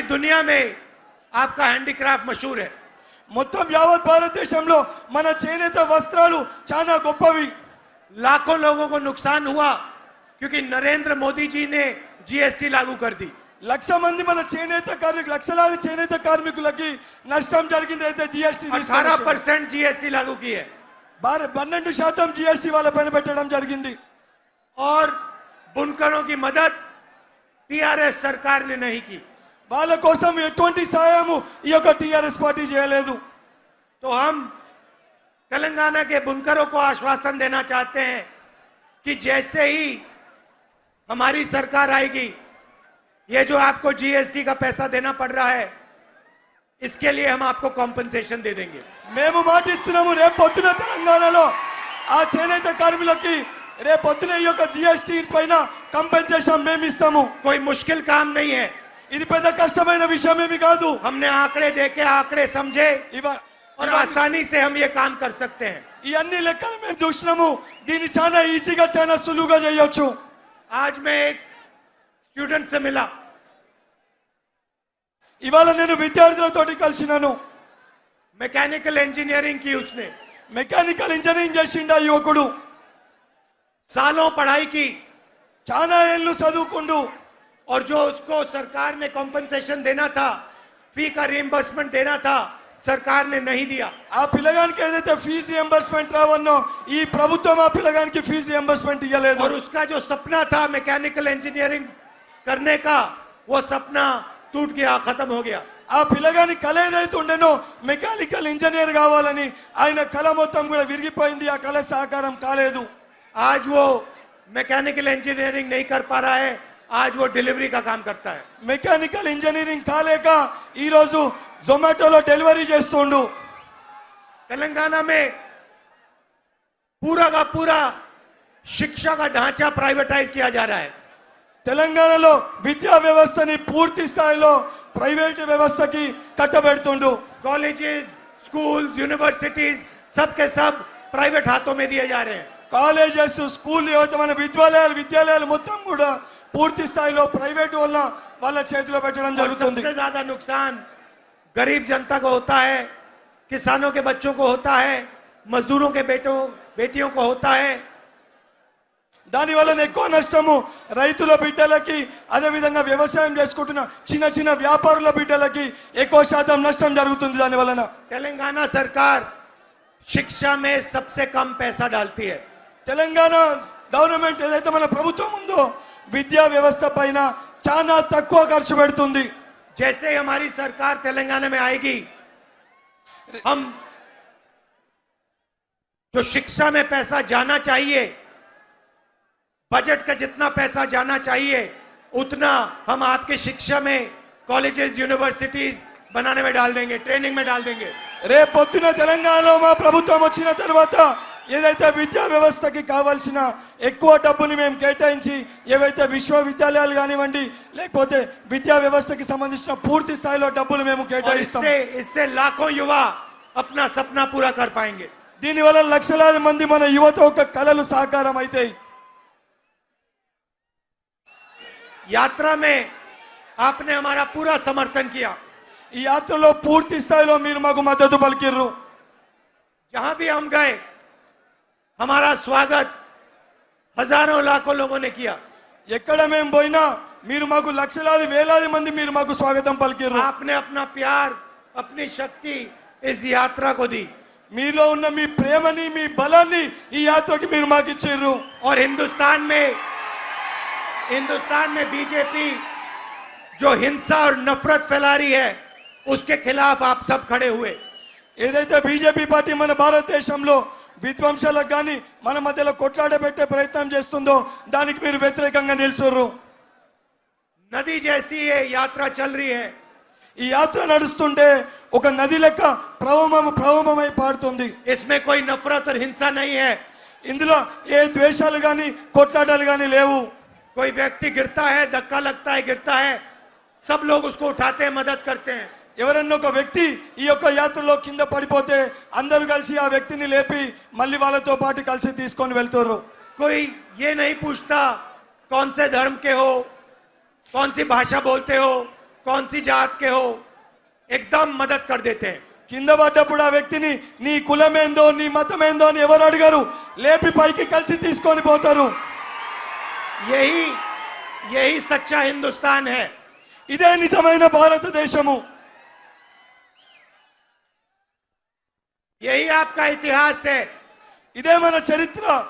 दुनिया में आपका हैंडीक्राफ्ट मशहूर है। మొత్తం యావత్ భారతదేశంలో మన చేనేత వస్త్రాలు చాలా గొప్పవి। लाखों लोगों को नुकसान हुआ क्योंकि नरेंद्र मोदी जी ने जीएसटी लागू कर दी। లక్ష మంది మన చేనేత కార్మికులు లక్షలాది చేనేత కార్మికులకి నష్టం జరిగింది। అయితే జీఎస్టీ 18% जीएसटी लागू की है। 12% జీఎస్టీ వాళ్ళ పైన పెట్టడం జరిగింది। और बुनकरों की मदद टीआरएस सरकार ने नहीं की। వాళ్ళ కోసం ఎటువంటి సహాయము ఈ యొక్క టీఆర్ఎస్ పార్టీ చేయలేదు। तो हम तेलंगाना के बुनकरों को आश्वासन देना चाहते हैं कि जैसे ही हमारी सरकार आएगी, ये जो आपको जीएसटी का पैसा देना पड़ रहा है, इसके लिए हम आपको कॉम्पनसेशन दे देंगे। మేము మాటిస్తున్నాము రేపు పొద్దున తెలంగాణలో ఆ చేనేత కార్మికులకి రేపు పొద్దున ఈ యొక్క జీఎస్టీ పైన కంపెన్సేషన్ మేము ఇస్తాము। कोई मुश्किल काम नहीं है, ఇది పెద్ద కష్టమైన విషయం ఏమీ కాదు। हमने आंकड़े देखे, आंकड़े समझे और आसानी से हम ये काम कर सकते हैं। ఈ అన్ని లెక్కలు మేము చూసినాము, దీన్ని చాలా ఈజీగా చాలా సులువుగా చేయొచ్చు। आज मैं एक स्टूडेंट से मिला, ఇవాళ నేను విద్యార్థులతోటి కలిసినాను। मैकेनिकल इंजीनियरिंग की उसने, మెకానికల్ ఇంజనీరింగ్ చేసిండా యువకుడు। सालों पढ़ाई की చాలా ఏళ్ళు చదువుకుండు। और जो उसको सरकार ने कॉम्पनसेशन देना था, फी का रिइंबर्समेंट देना था, सरकार ने नहीं दिया। ఆ పిల్లగానికి ఏదైతే ఫీజు రియంబర్స్మెంట్ రావన్నో ఈ ప్రభుత్వం ఆ పిల్లగానికి ఫీజు రియంబర్స్మెంట్ ఇవ్వలేదు। और उसका जो सपना था मैकेनिकल इंजीनियरिंग करने का, वो सपना टूट गया, खत्म हो गया। ఆ పిల్లగాని కళ ఏదైతే ఉండేనో మెకానికల్ ఇంజనీర్ కావాలని ఆయన కళ మొత్తం కూడా విరిగిపోయింది। ఆ కళ సాకారం కాలేదు। आज वो मैकेनिकल इंजीनियरिंग नहीं कर पा रहा है, आज वो डिलीवरी का काम करता है। మెకానికల్ ఇంజనీరింగ్ కాలేక ఈ రోజు జొమాటోలో డెలివరీ చేస్తుండు। तेलंगाना में पूरा का पूरा शिक्षा का ढांचा प्राइवेटाइज किया जा रहा है। తెలంగాణలో విద్యా వ్యవస్థని పూర్తి స్థాయిలో ప్రైవేట్ వ్యవస్థకి కట్టబెడుతుండు। कॉलेजेस, स्कूल्स, यूनिवर्सिटीज सब के सब प्राइवेट हाथों में दिए जा रहे हैं। కాలేజెస్, స్కూల్ ఏవైతే మన విద్యాలయాలు మొత్తం కూడా పూర్తి స్థాయిలో ప్రైవేట్ వాళ్ళ చేతిలో పెట్టడం జరుగుతుంది। सबसे ज्यादा नुकसान गरीब जनता को होता है, किसानों के बच्चों को होता है, मजदूरों के बेटियों को होता है। దాని వల్ల ఎక్కువ నష్టము రైతుల బిడ్డలకి, అదే విధంగా వ్యవసాయం చేసుకుంటున్న చిన్న చిన్న వ్యాపారుల బిడ్డలకి ఎక్కువ శాతం నష్టం జరుగుతుంది దాని వలన। तेलंगाना सरकार शिक्षा में सबसे कम पैसा डालती है। తెలంగాణ గవర్నమెంట్ ఏదైతే మన ప్రభుత్వం ఉందో విద్యా వ్యవస్థ పైన చాలా తక్కువ ఖర్చు పెడుతుంది। जैसे हमारी सरकार तेलंगाना में आएगी, हम जो शिक्षा में पैसा जाना चाहिए, बजट का जितना पैसा जाना चाहिए, उतना हम आपके शिक्षा में कॉलेजेस, यूनिवर्सिटीज बनाने में डाल देंगे, ट्रेनिंग में डाल देंगे। రేపు పొద్దున తెలంగాణలో మా ప్రభుత్వం వచ్చిన తర్వాత ఏదైతే విద్యా వ్యవస్థకి కావాల్సిన ఎక్కువ డబ్బుని మేము కేటాయించి ఏవైతే విశ్వవిద్యాలయాలు కానివ్వండి లేకపోతే విద్యా వ్యవస్థకి సంబంధించిన పూర్తి స్థాయిలో డబ్బులు మేము కేటాయిస్తాం। इससे लाखों युवा अपना सपना पूरा कर पाएंगे। దీనివల్ల లక్షలాది మంది మన యువత ఒక కలలు సాకారం అవుతాయి। यात्रा में आपने हमारा पूरा समर्थन किया। ఈ యాత్రలో పూర్తి స్థాయిలో మీరు మాకు మద్దతు పలికిర్రు। जहां भी हम गए, हमारा स्वागत हजारों लाखों लोगों ने किया। ఎక్కడ మేము పోయినా మీరు మాకు లక్షలాది వేలాది మంది మీరు మాకు స్వాగతం పలికిర్రు। आपने अपना प्यार, अपनी शक्ति इस यात्रा को दी। మీలో ఉన్న మీ ప్రేమని మీ బలాన్ని ఈ యాత్రకి మీరు మాకు ఇచ్చిర్రు। और हिंदुस्तान में बीजेपी जो हिंसा और नफरत फैला रही है, उसके खिलाफ आप सब खड़े हुए। ఏదైతే బీజేపీ పార్టీ మన భారతదేశంలో విధ్వంసాలకు కానీ మన మధ్యలో కొట్లాడబెట్టే ప్రయత్నం చేస్తుందో దానికి మీరు వ్యతిరేకంగా నిల్చుర్రు। नदी जैसी ये यात्रा चल रही है। ఈ యాత్ర నడుస్తుంటే ఒక నది లెక్క ప్రవహమై పారుతుంది। इसमें कोई नफरत और हिंसा नहीं है। ఇందులో ఏ ద్వేషాలు కానీ కొట్లాటలు కానీ లేవు। कोई व्यक्ति गिरता है, धक्का लगता है, गिरता है, सब लोग उसको उठाते हैं, मदद करते हैं। ఎవరన్నా ఒక వ్యక్తి ఈ యొక్క యాత్రలో కింద పడిపోతే అందరూ కలిసి ఆ వ్యక్తిని లేపి మళ్ళీ వాళ్ళతో పాటు కలిసి తీసుకొని వెళ్తారు। कोई ये नहीं पूछता कौन से धर्म के हो, कौन सी भाषा बोलते हो, कौन सी जात के हो, एकदम मदद कर देते हैं। కింద పడ్డప్పుడు ఆ వ్యక్తిని నీ కులమేందో నీ మతమేందో అని ఎవరు అడిగారు, లేపి పైకి కలిసి తీసుకొని పోతారు. यही यही सच्चा हिंदुस्तान है। ఇదే నిజమైన భారతదేశము. यही आपका इतिहास है। ఇదే మన చరిత్ర.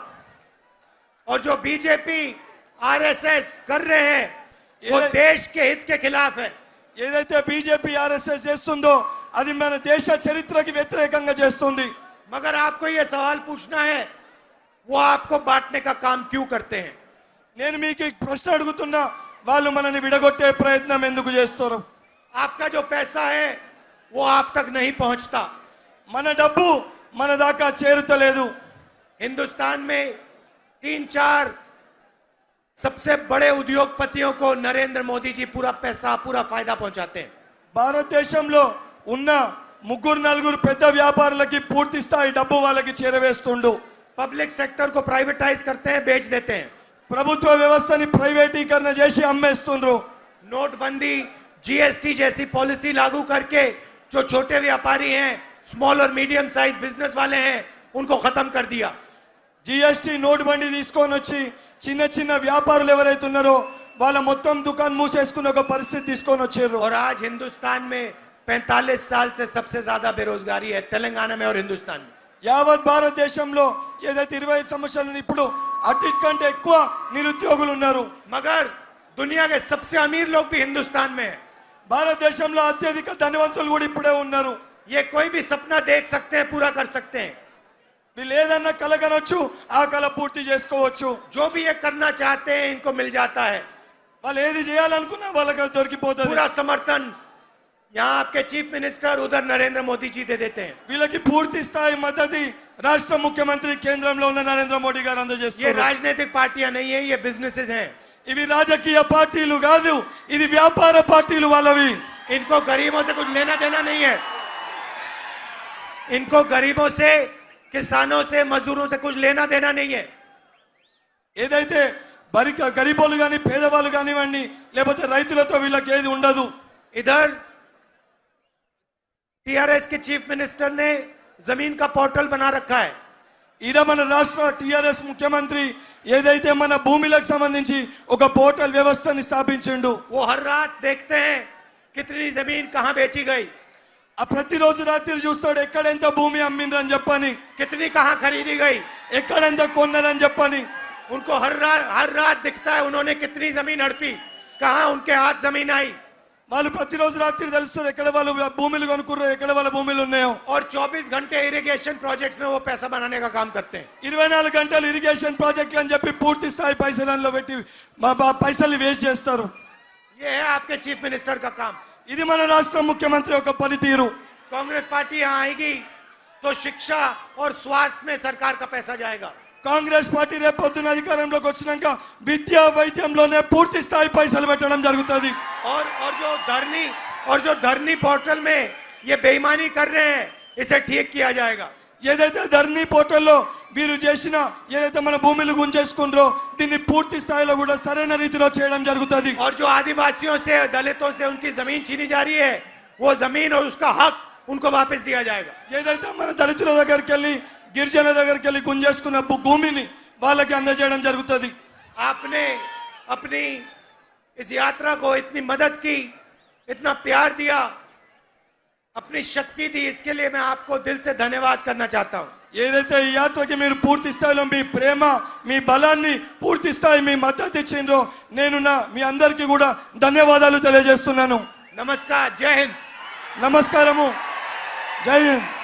और जो बीजेपी आरएसएस कर रहे हैं वो ये- देश के हित के खिलाफ है। ఏదైతే బీజేపీ ఆర్ఎస్ఎస్ చేస్తుందో అది మన దేశ చరిత్రకి వ్యతిరేకంగా చేస్తుంది. मगर आपको ये सवाल पूछना है, वो आपको बांटने का काम क्यों करते हैं? నేను మీకు ఈ ప్రశ్న అడుగుతున్నా, వాళ్ళు మనల్ని విడగొట్టే ప్రయత్నం ఎందుకు చేస్తారు? आपका जो पैसा है वो आप तक नहीं पहुंचता। మన డబ్బు మన దాకా చేరుతలేదు. हिंदुस्तान में 3-4 सबसे बड़े उद्योगपतियों को नरेंद्र मोदी जी पूरा पैसा पूरा फायदा पहुंचाते हैं। భారతదేశంలో ఉన్న ముగ్గురు నలుగురు పెద్ద వ్యాపారులకి పూర్తి స్థాయి డబ్బు వాళ్ళకి చేరవేస్తుండు. पब्लिक सेक्टर को प्राइवेटाइज करते हैं, बेच देते हैं। ప్రభుత్వ వ్యవస్థని ప్రైవేటీకరణ చేసి అమ్మేస్తుండ్రు. नोटबंदी, जीएसटी जैसी पॉलिसी लागू करके जो छोटे व्यापारी हैं, स्मॉल और मीडियम साइज बिजनेस वाले हैं, उनको खत्म कर दिया। జిఎస్టీ నోట్ బండి తీసుకొని వచ్చి చిన్న చిన్న వ్యాపారులు ఎవరైతే ఉన్నారో వాళ్ళ మొత్తం దుకాణం మూసేసుకున్న ఒక పరిస్థితి తీసుకొని వచ్చారు. और आज हिंदुस्तान में 45 साल से सबसे ज्यादा बेरोजगारी है, तेलंगाना में और हिंदुस्तान में। యావత్ భారతదేశంలో ఏదైతే 25 సంవత్సరాలు ఇప్పుడు అన్నిటికంటే ఎక్కువ నిరుద్యోగులు ఉన్నారు. मगर दुनिया के सबसे अमीर लोग भी हिंदुस्तान में हैं। భారతదేశంలో అత్యధిక ధనవంతులు కూడా ఇప్పుడే ఉన్నారు. ये कोई भी सपना देख सकते हैं, पूरा कर सकते हैं। వీళ్ళు ఏదన్నా కలగనొచ్చు, ఆ కల పూర్తి చేసుకోవచ్చు. जो भी ये करना चाहते हैं इनको मिल जाता है। వాళ్ళు ఏది చేయాలనుకున్నా వాళ్ళకి అది దొరికిపోతుంది. पूरा समर्थन यहाँ आपके चीफ मिनिस्टर, उधर नरेंद्र मोदी जी दे देते हैं। వీళ్ళకి పూర్తి స్థాయి మద్దతు రాష్ట్ర ముఖ్యమంత్రి కేంద్రంలో ఉన్న నరేంద్ర మోడీ గారు ये అందజేస్తారు. राजनीतिक पार्टियां नहीं है, ये बिजनेसेस हैं। ఇవి రాజకీయ పార్టీలు కాదు, ఇది వ్యాపార పార్టీలు వాళ్ళవి. इनको गरीबों से कुछ लेना देना नहीं है। इनको गरीबों से, किसानों से, मजदूरों से कुछ लेना देना नहीं है। ఏదైతే గరీబోలు కానీ పేదవాళ్ళు కానివ్వండి, లేకపోతే రైతులతో వీళ్ళకి ఏది ఉండదు. इधर टीआरएस के चीफ मिनिस्टर ने जमीन का पोर्टल बना रखा है। ఈడ మన రాష్ట్ర టిఆర్ఎస్ ముఖ్యమంత్రి ఏదైతే మన భూమిలకు సంబంధించి ఒక పోర్టల్ వ్యవస్థని స్థాపించిండు. वो हर रात देखते हैं कितनी जमीन कहां बेची गई, ఆ ప్రతిరోజు రాత్రి చూస్తాడు ఎక్కడెంత భూమి అమ్మిండ్రని చెప్పని, कितनी कहां खरीदी गई। ఎక్కడెంత కొన్నారని చెప్పని. उनको हर रात दिखता है उन्होंने कितनी जमीन हड़पी, कहां उनके हाथ जमीन आई। వాళ్ళు ప్రతిరోజు రాత్రి తెలుస్తుంది ఎక్కడ వాళ్ళు భూములు కొనుక్కుర్రో, ఎక్కడ వాళ్ళ భూములు ఉన్నాయో. और 24 घंटे इरिगेशन प्रोजेक्ट्स में वो पैसा बनाने का काम करते हैं। 24 గంటలు ఇరిగేషన్ ప్రాజెక్టులు అని చెప్పి పూర్తి స్థాయి పైసలలో పెట్టి పైసలు వేస్ట్ చేస్తారు. ये है आपके चीफ मिनिस्टर का काम। ఇది మన రాష్ట్ర ముఖ్యమంత్రి ఒక పనితీరు. कांग्रेस पार्टी यहाँ आएगी तो शिक्षा और स्वास्थ्य में सरकार का पैसा जाएगा। కాంగ్రెస్ పార్టీ రేపు పొద్దున అధికారంలోకి వచ్చినాక విద్యా వైద్యంలోనే పూర్తి స్థాయి పైసలు పెట్టడం జరుగుతుంది. और जो धरनी पोर्टल में ये बेईमानी कर रहे हैं, इसे ठीक किया जाएगा। ఏదైతే ధర్నీ పోర్టల్లో వీరు చేసిన ఏదైతే మన భూములు గుంజేసుకుండ్రో దీన్ని పూర్తి స్థాయిలో కూడా సరైన రీతిలో చేయడం జరుగుతుంది. और जो आदिवासियों से, दलितों से उनकी जमीन छीनी जा रही है, वो जमीन और उसका हक उनको वापस दिया जाएगा। ఏదైతే మన దళితుల దగ్గరికి వెళ్ళి గిరిజన దగ్గరికి వెళ్ళి గుంజేసుకున్న భూమిని వాళ్ళకి అందజేయడం జరుగుతుంది. आपने अपनी इस यात्रा को इतनी मदद की, इतना प्यार दिया, अपनी शक्ति दी, इसके लिए मैं आपको दिल से धन्यवाद करना चाहता हूं। ఏదైతే ఈ యాత్రకి మీరు పూర్తి స్థాయిలో మీ ప్రేమ, మీ బలాన్ని పూర్తి స్థాయి మీ మద్దతు ఇచ్చిండ్రో నేను మీ అందరికీ కూడా ధన్యవాదాలు తెలియజేస్తున్నాను. नमस्कार, जय हिंद। నమస్కారము, జై హింద్.